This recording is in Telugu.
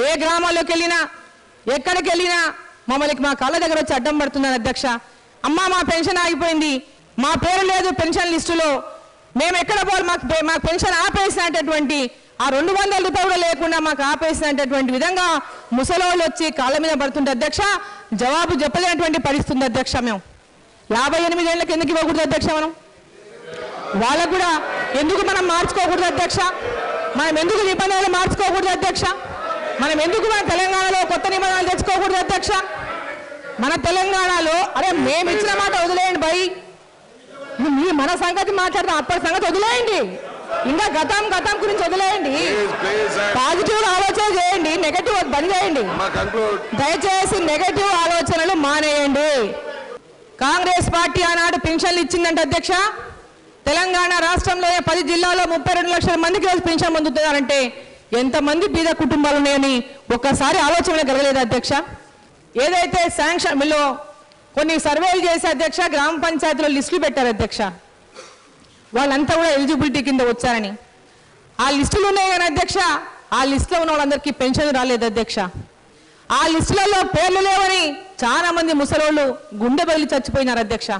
ఏ గ్రామాల్లోకి వెళ్ళినా ఎక్కడికి వెళ్ళినా మమ్మల్ని మా కళ్ళ దగ్గర వచ్చి అడ్డం పడుతున్నారు అధ్యక్ష. అమ్మ మా పెన్షన్ ఆగిపోయింది, మా పేరు లేదు పెన్షన్ లిస్టులో, మేము ఎక్కడ పోవాలి, మాకు పెన్షన్ ఆపేసినటువంటి ఆ 200 రూపాయలు కూడా లేకుండా మాకు ఆపేసినటువంటి విధంగా ముసలోళ్ళు వచ్చి కాళ్ళ మీద పడుతుంటే అధ్యక్ష జవాబు చెప్పలేనటువంటి పరిస్థితి అధ్యక్ష. మేము 58 ఏళ్ళకి ఎందుకు ఇవ్వకూడదు అధ్యక్ష? వాళ్ళకు కూడా ఎందుకు మనం మార్చుకోకూడదు అధ్యక్ష? మనం ఎందుకు నిబంధనలు మార్చుకోకూడదు అధ్యక్ష? మనం ఎందుకు మన తెలంగాణలో కొత్త నిబంధనలు తెచ్చుకోకూడదు అధ్యక్ష? మన తెలంగాణలో అరే మేము ఇచ్చిన మాట వదిలేయండి భయ్, మీ మన సంగతి మాట్లాడదాం, అప్పటి సంగతి వదిలేయండి, ఇంకా గతం గురించి వదిలేయండి, పాజిటివ్ ఆలోచన చేయండి, నెగటివ్ బంద్ చేయండి, దయచేసి నెగటివ్ ఆలోచనలు మానేయండి. కాంగ్రెస్ పార్టీ ఆనాడు పెన్షన్లు ఇచ్చిందంటే అధ్యక్ష, తెలంగాణ రాష్ట్రంలో 10 జిల్లాల్లో 32 లక్షల మందికి రోజు పెన్షన్ పొందుతున్నారంటే ఎంతమంది బీద కుటుంబాలు ఉన్నాయని ఒక్కసారి ఆలోచన కలగలేదు అధ్యక్ష. ఏదైతే శాంక్షన్ బిల్లో కొన్ని సర్వేలు చేసే అధ్యక్ష గ్రామ పంచాయతీలో లిస్టులు పెట్టారు అధ్యక్ష, వాళ్ళంతా కూడా ఎలిజిబిలిటీ కింద వచ్చారని. ఆ లిస్టులు ఉన్నాయి కానీ అధ్యక్ష ఆ లిస్టులో ఉన్న వాళ్ళందరికీ పెన్షన్ రాలేదు అధ్యక్ష. ఆ లిస్టులలో పేర్లు లేవని చాలా మంది ముసలోళ్ళు గుండె బయలు చచ్చిపోయినారు అధ్యక్ష.